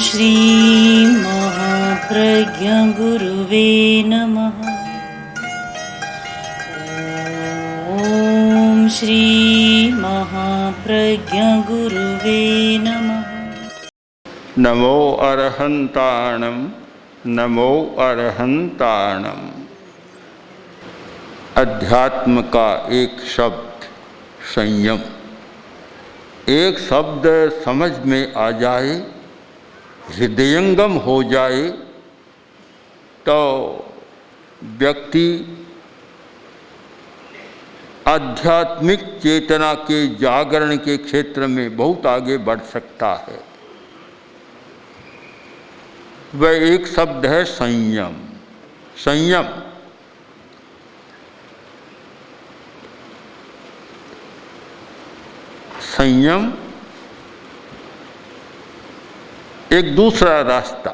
श्री महाप्रज्ञ गुरुवे नमः। ओम श्री महाप्रज्ञ गुरुवे नमः। नमो अरहंताणं नमो अरहंताणं। अध्यात्म का एक शब्द संयम। एक शब्द समझ में आ जाए, हृदयंगम हो जाए तो व्यक्ति आध्यात्मिक चेतना के जागरण के क्षेत्र में बहुत आगे बढ़ सकता है। वह एक शब्द है संयम। संयम संयम एक दूसरा रास्ता।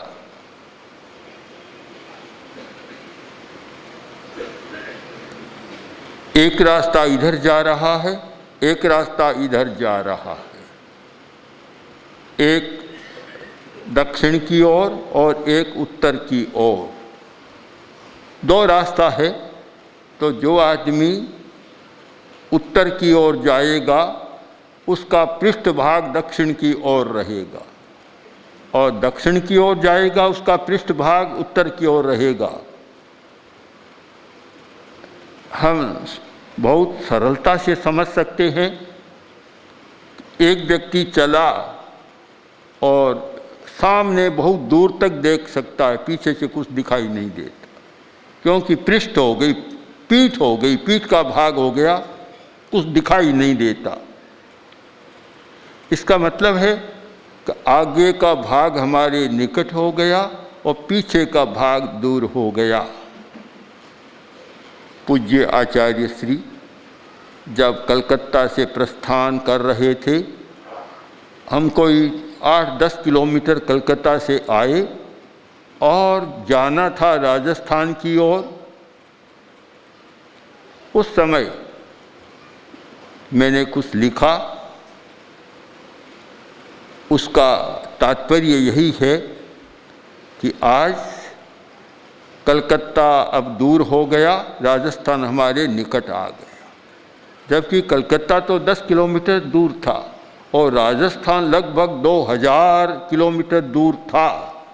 एक रास्ता इधर जा रहा है, एक रास्ता इधर जा रहा है। एक दक्षिण की ओर और एक उत्तर की ओर। दो रास्ता है। तो जो आदमी उत्तर की ओर जाएगा उसका पृष्ठभाग दक्षिण की ओर रहेगा, और दक्षिण की ओर जाएगा उसका पृष्ठभाग उत्तर की ओर रहेगा। हम बहुत सरलता से समझ सकते हैं। एक व्यक्ति चला और सामने बहुत दूर तक देख सकता है, पीछे से कुछ दिखाई नहीं देता, क्योंकि पृष्ठ हो गई, पीठ हो गई, पीठ का भाग हो गया, कुछ दिखाई नहीं देता। इसका मतलब है कि आगे का भाग हमारे निकट हो गया और पीछे का भाग दूर हो गया। पूज्य आचार्य श्री जब कलकत्ता से प्रस्थान कर रहे थे, हम कोई 8-10 किलोमीटर कलकत्ता से आए और जाना था राजस्थान की ओर। उस समय मैंने कुछ लिखा। उसका तात्पर्य यही है कि आज कलकत्ता अब दूर हो गया, राजस्थान हमारे निकट आ गया। जबकि कलकत्ता तो 10 किलोमीटर दूर था और राजस्थान लगभग 2000 किलोमीटर दूर था।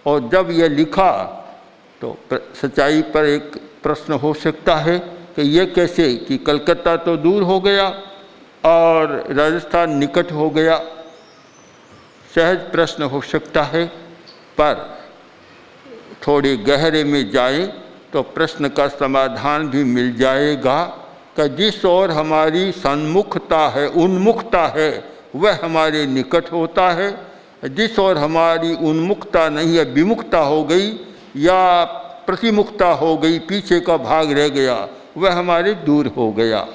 और जब यह लिखा तो सच्चाई पर एक प्रश्न हो सकता है कि यह कैसे कि कलकत्ता तो दूर हो गया और राजस्थान निकट हो गया। सहज प्रश्न हो सकता है, पर थोड़े गहरे में जाए तो प्रश्न का समाधान भी मिल जाएगा कि जिस ओर हमारी सन्मुखता है, उन्मुखता है, वह हमारे निकट होता है। जिस ओर हमारी उन्मुखता नहीं है, विमुखता हो गई या प्रतिमुखता हो गई, पीछे का भाग रह गया, वह हमारे दूर हो गया।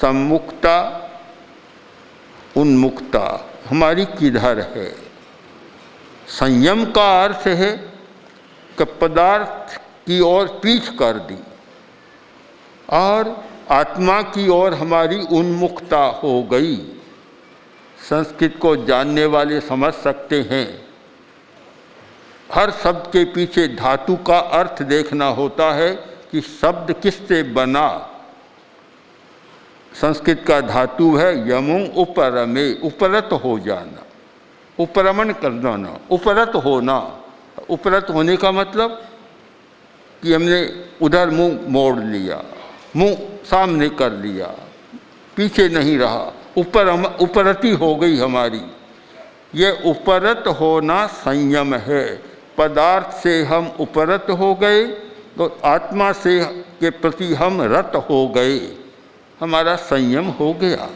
सम्मुखता उन्मुखता हमारी किधर है? संयम का अर्थ है कि पदार्थ की ओर पीठ कर दी और आत्मा की ओर हमारी उन्मुखता हो गई। संस्कृत को जानने वाले समझ सकते हैं, हर शब्द के पीछे धातु का अर्थ देखना होता है कि शब्द किससे बना। संस्कृत का धातु है यमुं उपरमे, उपरत हो जाना, उपरमण करना ना, उपरत होना। उपरत होने का मतलब कि हमने उधर मुंह मोड़ लिया, मुंह सामने कर लिया, पीछे नहीं रहा, उपरती हो गई हमारी। ये उपरत होना संयम है। पदार्थ से हम उपरत हो गए तो आत्मा से के प्रति हम रत हो गए, हमारा संयम हो गया।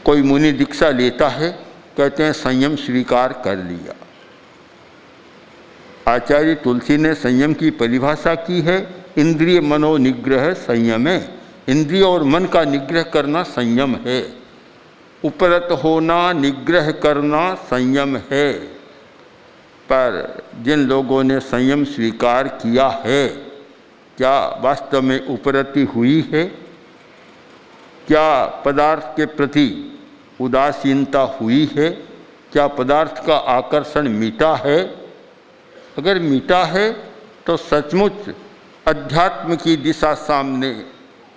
कोई मुनि दीक्षा लेता है, कहते हैं संयम स्वीकार कर लिया। आचार्य तुलसी ने संयम की परिभाषा की है, इंद्रिय मनो निग्रह संयम है। इंद्रिय और मन का निग्रह करना संयम है। उपरत होना, निग्रह करना संयम है। पर जिन लोगों ने संयम स्वीकार किया है, क्या वास्तव में उपरति हुई है? क्या पदार्थ के प्रति उदासीनता हुई है? क्या पदार्थ का आकर्षण मिटा है? अगर मिटा है तो सचमुच अध्यात्म की दिशा सामने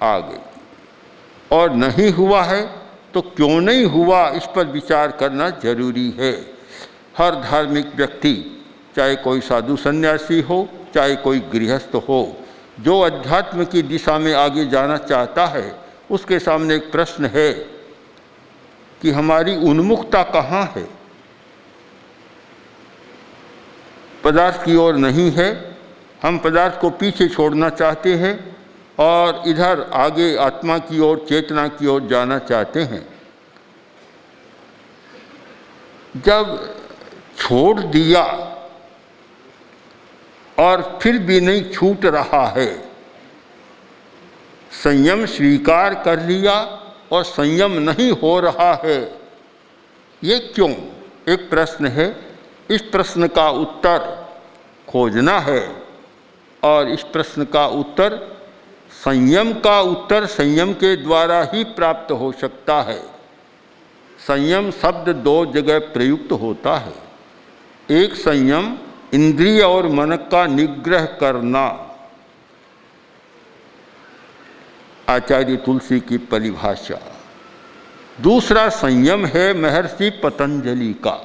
आ गई, और नहीं हुआ है तो क्यों नहीं हुआ, इस पर विचार करना जरूरी है। हर धार्मिक व्यक्ति, चाहे कोई साधु सन्यासी हो, चाहे कोई गृहस्थ हो, जो अध्यात्म की दिशा में आगे जाना चाहता है, उसके सामने एक प्रश्न है कि हमारी उन्मुखता कहाँ है? पदार्थ की ओर नहीं है, हम पदार्थ को पीछे छोड़ना चाहते हैं और इधर आगे आत्मा की ओर, चेतना की ओर जाना चाहते हैं। जब छोड़ दिया और फिर भी नहीं छूट रहा है, संयम स्वीकार कर लिया और संयम नहीं हो रहा है, ये क्यों? एक प्रश्न है। इस प्रश्न का उत्तर खोजना है, और इस प्रश्न का उत्तर, संयम का उत्तर संयम के द्वारा ही प्राप्त हो सकता है। संयम शब्द दो जगह प्रयुक्त होता है। एक संयम इंद्रिय और मन का निग्रह करना, आचार्य तुलसी की परिभाषा। दूसरा संयम है महर्षि पतंजलि का,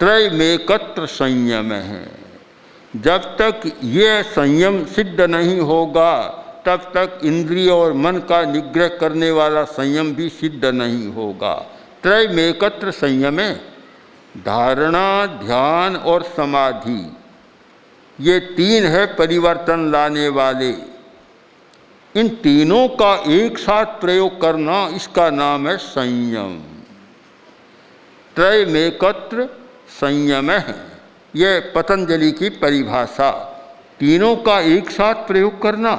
त्रयमेकत्र संयम है। जब तक ये संयम सिद्ध नहीं होगा, तब तक इंद्रिय और मन का निग्रह करने वाला संयम भी सिद्ध नहीं होगा। त्रयमेकत्र संयम है धारणा, ध्यान और समाधि, ये तीन है परिवर्तन लाने वाले। इन तीनों का एक साथ प्रयोग करना, इसका नाम है संयम। त्रयमेकत्र संयम है, ये पतंजलि की परिभाषा। तीनों का एक साथ प्रयोग करना।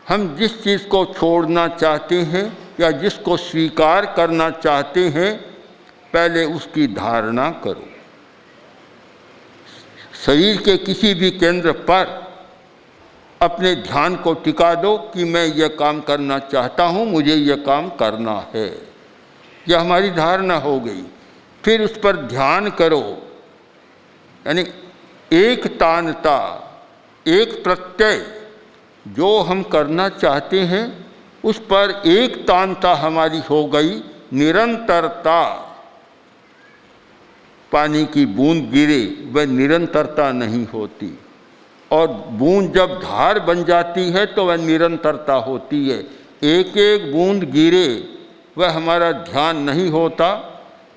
हम जिस चीज़ को छोड़ना चाहते हैं या जिसको स्वीकार करना चाहते हैं, पहले उसकी धारणा करो। शरीर के किसी भी केंद्र पर अपने ध्यान को टिका दो कि मैं ये काम करना चाहता हूँ, मुझे ये काम करना है, यह हमारी धारणा हो गई। फिर उस पर ध्यान करो, यानी एक तानता, एक प्रत्यय, जो हम करना चाहते हैं उस पर एक तानता हमारी हो गई। निरंतरता, पानी की बूंद गिरे वह निरंतरता नहीं होती, और बूंद जब धार बन जाती है तो वह निरंतरता होती है। एक एक बूंद गिरे वह हमारा ध्यान नहीं होता।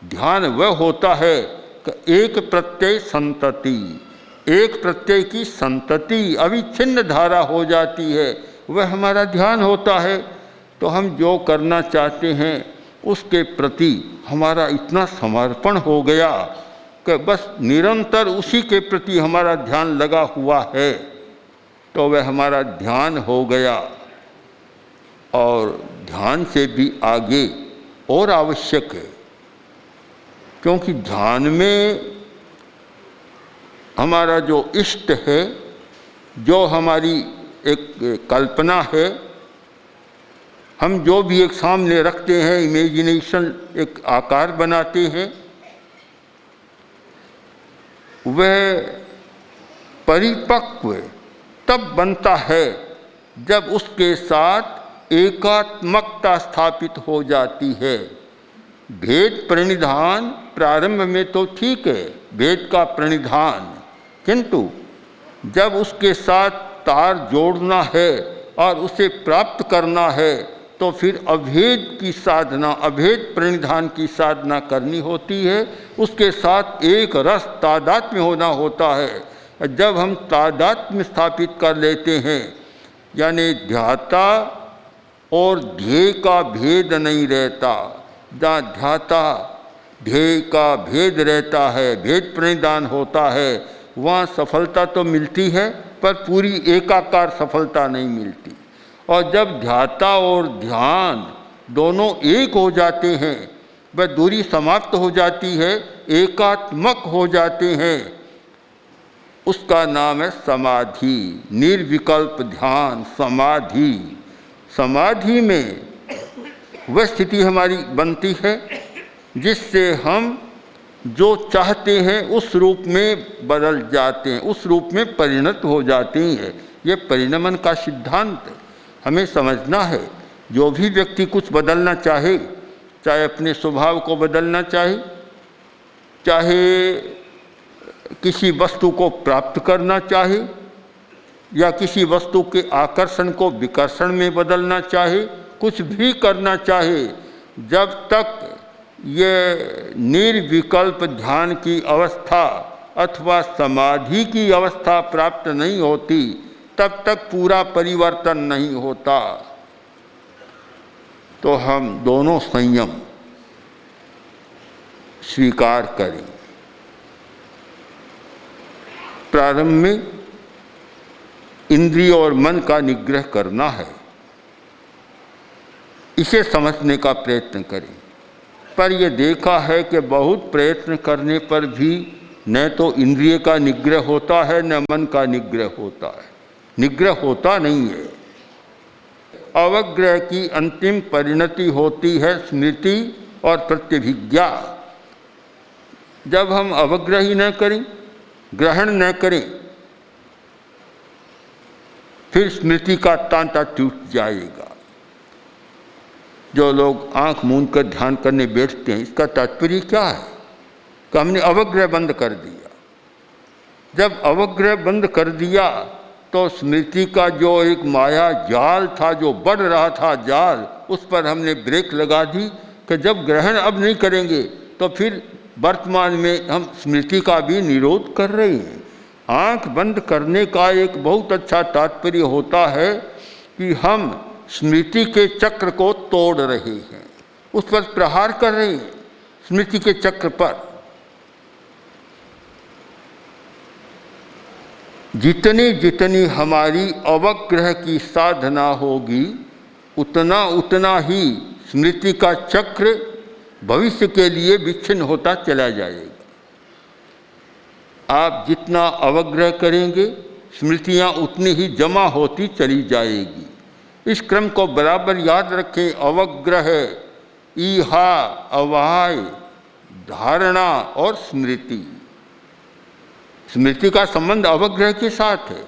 ध्यान वह होता है कि एक प्रत्यय संतति, एक प्रत्यय की संतति अविच्छिन्न धारा हो जाती है, वह हमारा ध्यान होता है। तो हम जो करना चाहते हैं उसके प्रति हमारा इतना समर्पण हो गया कि बस निरंतर उसी के प्रति हमारा ध्यान लगा हुआ है, तो वह हमारा ध्यान हो गया। और ध्यान से भी आगे और आवश्यक है, क्योंकि ध्यान में हमारा जो इष्ट है, जो हमारी एक कल्पना है, हम जो भी एक सामने रखते हैं, इमेजिनेशन, एक आकार बनाते हैं, वह परिपक्व तब बनता है जब उसके साथ एकात्मकता स्थापित हो जाती है। भेद प्रणिधान प्रारंभ में तो ठीक है, भेद का प्रणिधान, किंतु जब उसके साथ तार जोड़ना है और उसे प्राप्त करना है, तो फिर अभेद की साधना, अभेद प्रणिधान की साधना करनी होती है। उसके साथ एक रस तादात्म्य होना होता है। जब हम तादात्म्य स्थापित कर लेते हैं, यानी ध्याता और ध्येय का भेद नहीं रहता। जहाँ ध्याता ध्येय का भेद रहता है, भेद प्रणिधान होता है, वहाँ सफलता तो मिलती है पर पूरी एकाकार सफलता नहीं मिलती। और जब ध्याता और ध्यान दोनों एक हो जाते हैं, वह दूरी समाप्त हो जाती है, एकात्मक हो जाते हैं, उसका नाम है समाधि, निर्विकल्प ध्यान, समाधि। समाधि में वह स्थिति हमारी बनती है जिससे हम जो चाहते हैं उस रूप में बदल जाते हैं, उस रूप में परिणत हो जाते हैं। ये परिणमन का सिद्धांत हमें समझना है। जो भी व्यक्ति कुछ बदलना चाहे, चाहे अपने स्वभाव को बदलना चाहे, चाहे किसी वस्तु को प्राप्त करना चाहे, या किसी वस्तु के आकर्षण को विकर्षण में बदलना चाहे, कुछ भी करना चाहे, जब तक ये निर्विकल्प ध्यान की अवस्था अथवा समाधि की अवस्था प्राप्त नहीं होती, तब तक पूरा परिवर्तन नहीं होता। तो हम दोनों संयम स्वीकार करें। प्रारंभ में इंद्रिय और मन का निग्रह करना है, इसे समझने का प्रयत्न करें। पर यह देखा है कि बहुत प्रयत्न करने पर भी न तो इंद्रिय का निग्रह होता है न मन का निग्रह होता है, निग्रह होता नहीं है। अवग्रह की अंतिम परिणति होती है स्मृति और प्रत्यभिज्ञा। जब हम अवग्रह ही न करें, ग्रहण न करें, फिर स्मृति का तांता टूट जाएगा। जो लोग आंख मूंद कर ध्यान करने बैठते हैं, इसका तात्पर्य क्या है कि हमने अवग्रह बंद कर दिया। जब अवग्रह बंद कर दिया तो स्मृति का जो एक माया जाल था, जो बढ़ रहा था जाल, उस पर हमने ब्रेक लगा दी कि जब ग्रहण अब नहीं करेंगे तो फिर वर्तमान में हम स्मृति का भी निरोध कर रहे हैं। आंख बंद करने का एक बहुत अच्छा तात्पर्य होता है कि हम स्मृति के चक्र को तोड़ रहे हैं, उस पर प्रहार कर रहे हैं, स्मृति के चक्र पर। जितनी जितनी हमारी अवग्रह की साधना होगी, उतना उतना ही स्मृति का चक्र भविष्य के लिए विच्छिन्न होता चला जाएगा। आप जितना अवग्रह करेंगे, स्मृतियाँ उतनी ही जमा होती चली जाएगी। इस क्रम को बराबर याद रखें। अवग्रह, ईहा, अवाय, धारणा और स्मृति। स्मृति का संबंध अवग्रह के साथ है,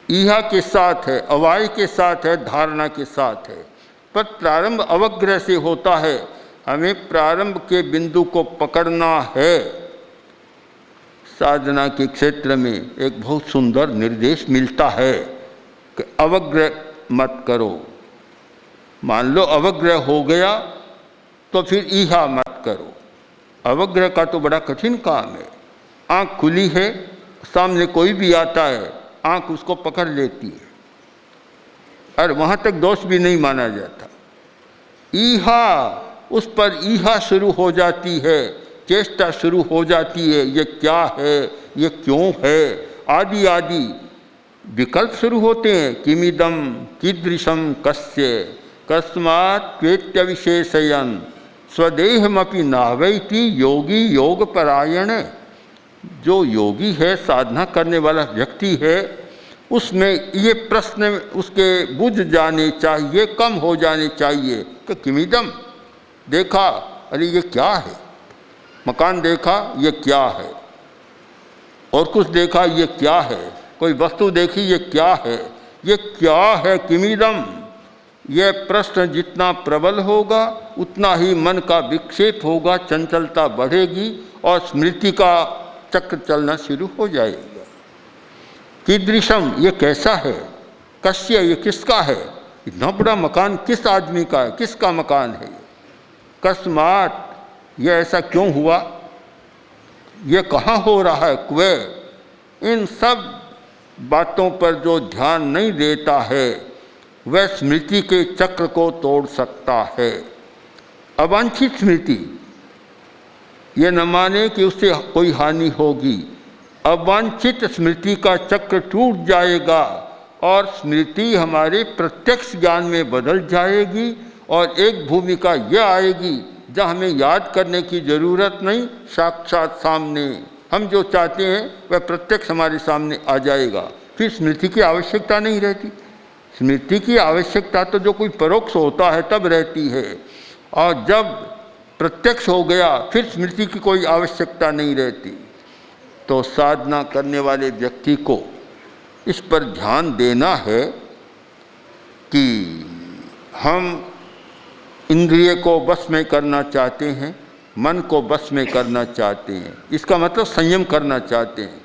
ईहा के साथ है, अवाय के साथ है, धारणा के साथ है। पर प्रारंभ अवग्रह से होता है। हमें प्रारंभ के बिंदु को पकड़ना है। साधना के क्षेत्र में एक बहुत सुंदर निर्देश मिलता है कि अवग्रह मत करो। मान लो अवग्रह हो गया तो फिर ईहा मत करो। अवग्रह का तो बड़ा कठिन काम है। आँख खुली है, सामने कोई भी आता है, आँख उसको पकड़ लेती है और वहाँ तक दोष भी नहीं माना जाता। ईहा, उस पर ईहा शुरू हो जाती है, चेष्टा शुरू हो जाती है, ये क्या है, ये क्यों है, आदि आदि विकल्प शुरू होते हैं। किमिदम कीदृशम कस्य कस्मात् त्वेत्य विशेषयन् स्वदेहमपि नावैति योगी योग परायण। जो योगी है, साधना करने वाला व्यक्ति है, उसमें ये प्रश्न उसके बुझ जाने चाहिए, कम हो जाने चाहिए कि किमिदम, देखा, अरे ये क्या है, मकान देखा, ये क्या है, और कुछ देखा, ये क्या है, कोई वस्तु देखी, ये क्या है, ये क्या है किमिदम। यह प्रश्न जितना प्रबल होगा उतना ही मन का विक्षेप होगा, चंचलता बढ़ेगी और स्मृति का चक्र चलना शुरू हो जाएगा। कीदृशम, ये कैसा है, कस्य, ये किसका है, इतना बड़ा मकान किस आदमी का है, किसका मकान है, कस्मात्, ये ऐसा क्यों हुआ, ये कहाँ हो रहा है, क्वे। इन सब बातों पर जो ध्यान नहीं देता है वह स्मृति के चक्र को तोड़ सकता है। अवांछित स्मृति, ये न माने कि उससे कोई हानि होगी। अवांछित स्मृति का चक्र टूट जाएगा और स्मृति हमारे प्रत्यक्ष ज्ञान में बदल जाएगी और एक भूमिका यह आएगी जहाँ हमें याद करने की ज़रूरत नहीं, साक्षात सामने हम जो चाहते हैं वह प्रत्यक्ष हमारे सामने आ जाएगा। फिर स्मृति की आवश्यकता नहीं रहती। स्मृति की आवश्यकता तो जो कोई परोक्ष होता है तब रहती है, और जब प्रत्यक्ष हो गया फिर स्मृति की कोई आवश्यकता नहीं रहती। तो साधना करने वाले व्यक्ति को इस पर ध्यान देना है कि हम इंद्रिय को वश में करना चाहते हैं, मन को वश में करना चाहते हैं, इसका मतलब संयम करना चाहते हैं,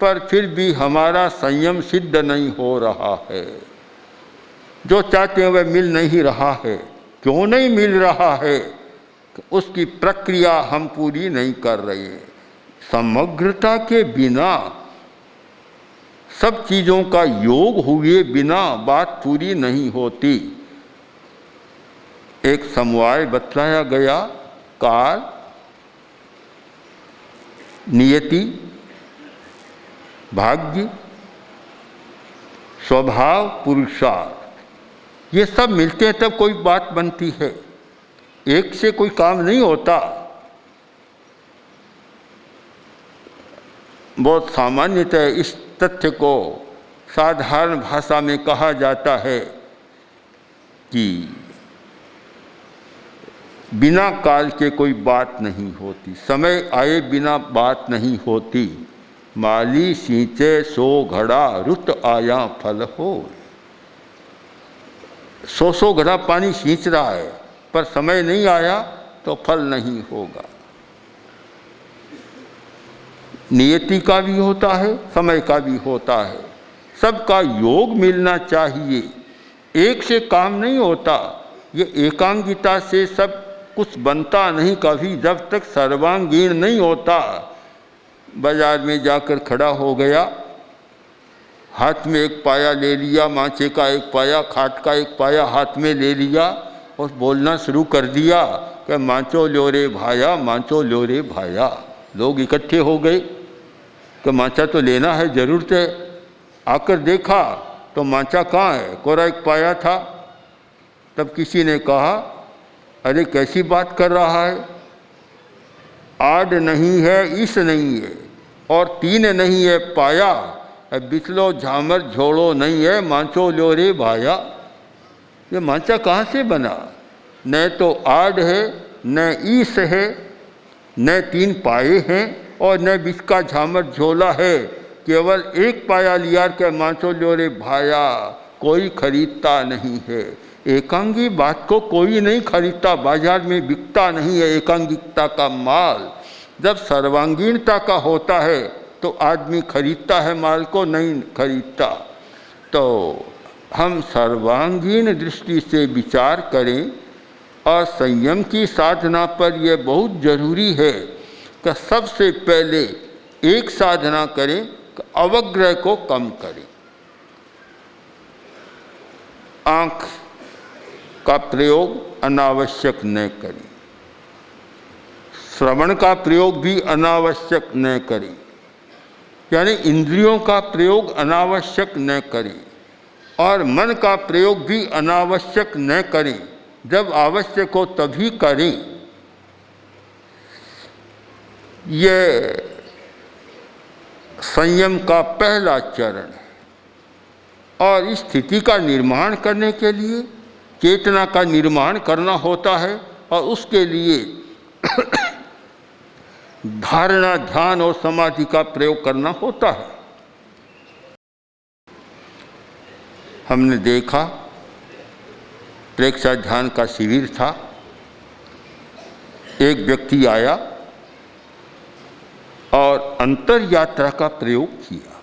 पर फिर भी हमारा संयम सिद्ध नहीं हो रहा है। जो चाहते हैं वह मिल नहीं रहा है। क्यों नहीं मिल रहा है? उसकी प्रक्रिया हम पूरी नहीं कर रहे हैं। समग्रता के बिना, सब चीज़ों का योग हुए बिना बात पूरी नहीं होती। एक समवाय बतलाया गया, काल, नियति, भाग्य, स्वभाव, पुरुषार्थ, ये सब मिलते हैं तब कोई बात बनती है। एक से कोई काम नहीं होता। बहुत सामान्यतः इस तथ्य को साधारण भाषा में कहा जाता है कि बिना काल के कोई बात नहीं होती, समय आए बिना बात नहीं होती। माली सींचे सो घड़ा, रुत आया फल हो। सौ घड़ा पानी सींच रहा है, पर समय नहीं आया तो फल नहीं होगा। नियति का भी होता है, समय का भी होता है, सबका योग मिलना चाहिए। एक से काम नहीं होता। ये एकांगिता से सब कुछ बनता नहीं कभी, जब तक सर्वांगीण नहीं होता। बाजार में जाकर खड़ा हो गया, हाथ में एक पाया ले लिया, माचे का एक पाया, खाट का एक पाया हाथ में ले लिया और बोलना शुरू कर दिया कि माचो लो रे भाया, माचो लो रे भाया। लोग इकट्ठे हो गए कि माचा तो लेना है, ज़रूरत है। आकर देखा तो माचा कहाँ है, कोरा एक पाया था। तब किसी ने कहा, अरे कैसी बात कर रहा है, आड नहीं है, इस नहीं है और तीन नहीं है पाया, बिचलो झामर झोड़ो नहीं है, माचो लो रे भाया। ये माचा कहाँ से बना? न तो आड है, न ईस है, न तीन पाए हैं और न बीच का झामर झोला है। केवल एक पाया लिया के माचो लो रे भाया, कोई खरीदता नहीं है। एकांगी बात को कोई नहीं खरीदता, बाजार में बिकता नहीं है एकांगिकता का माल। जब सर्वांगीणता का होता है तो आदमी खरीदता है, माल को नहीं खरीदता। तो हम सर्वांगीण दृष्टि से विचार करें और संयम की साधना पर यह बहुत जरूरी है कि सबसे पहले एक साधना करें कि अवग्रह को कम करें। आँख का प्रयोग अनावश्यक न करें, श्रवण का प्रयोग भी अनावश्यक न करें, यानी इंद्रियों का प्रयोग अनावश्यक न करें, और मन का प्रयोग भी अनावश्यक न करें। जब आवश्यक हो तभी करें। यह संयम का पहला चरण है। और इस स्थिति का निर्माण करने के लिए चेतना का निर्माण करना होता है, और उसके लिए धारणा, ध्यान और समाधि का प्रयोग करना होता है। हमने देखा प्रेक्षा ध्यान का शिविर था। एक व्यक्ति आया और अंतर यात्रा का प्रयोग किया।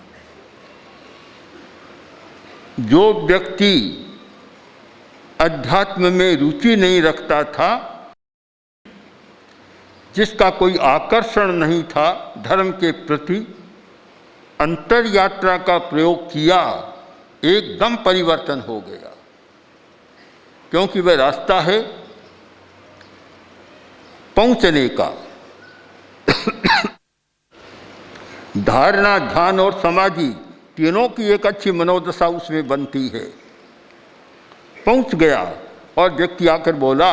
जो व्यक्ति अध्यात्म में रुचि नहीं रखता था, जिसका कोई आकर्षण नहीं था धर्म के प्रति, अंतर यात्रा का प्रयोग किया, एकदम परिवर्तन हो गया। क्योंकि वह रास्ता है पहुंचने का। धारणा, ध्यान और समाधि तीनों की एक अच्छी मनोदशा उसमें बनती है। पहुंच गया और व्यक्ति आकर बोला,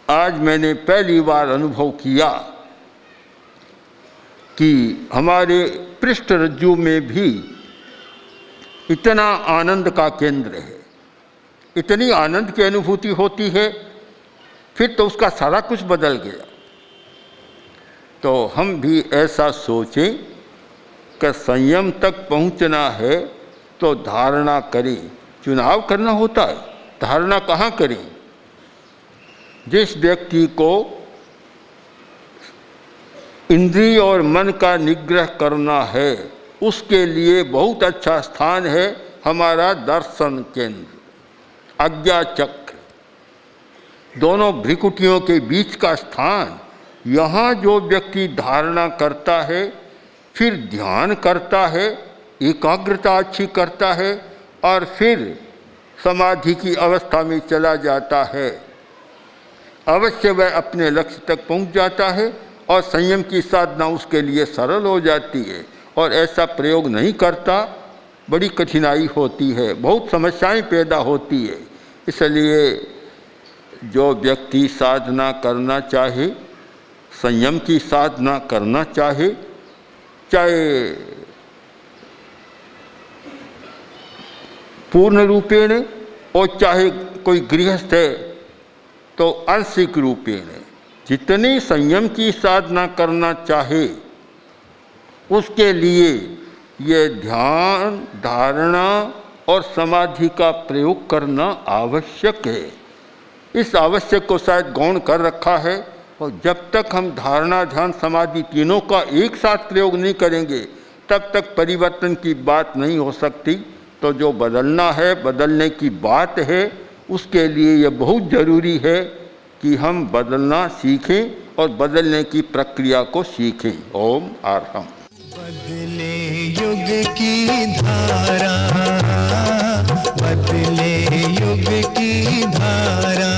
आज मैंने पहली बार अनुभव किया कि हमारे पृष्ठ रज्जु में भी इतना आनंद का केंद्र है, इतनी आनंद की अनुभूति होती है, फिर तो उसका सारा कुछ बदल गया। तो हम भी ऐसा सोचें कि संयम तक पहुंचना है तो धारणा करें। चुनाव करना होता है, धारणा कहाँ करें? जिस व्यक्ति को इंद्रिय और मन का निग्रह करना है उसके लिए बहुत अच्छा स्थान है हमारा दर्शन केंद्र, आज्ञा चक्र, दोनों भ्रिकुटियों के बीच का स्थान। यहाँ जो व्यक्ति धारणा करता है, फिर ध्यान करता है, एकाग्रता अच्छी करता है और फिर समाधि की अवस्था में चला जाता है, अवश्य वह अपने लक्ष्य तक पहुँच जाता है और संयम की साधना उसके लिए सरल हो जाती है। और ऐसा प्रयोग नहीं करता, बड़ी कठिनाई होती है, बहुत समस्याएं पैदा होती है। इसलिए जो व्यक्ति साधना करना चाहे, संयम की साधना करना चाहे, चाहे पूर्ण रूपेण और चाहे कोई गृहस्थ है तो आंशिक रूपेण, जितनी संयम की साधना करना चाहे उसके लिए ये ध्यान, धारणा और समाधि का प्रयोग करना आवश्यक है। इस आवश्यक को शायद गौण कर रखा है। और जब तक हम धारणा, ध्यान, समाधि तीनों का एक साथ प्रयोग नहीं करेंगे तब तक परिवर्तन की बात नहीं हो सकती। तो जो बदलना है, बदलने की बात है, उसके लिए ये बहुत ज़रूरी है कि हम बदलना सीखें और बदलने की प्रक्रिया को सीखें। ओम आर्हम। बदले युग की धारा, बदले युग की धारा।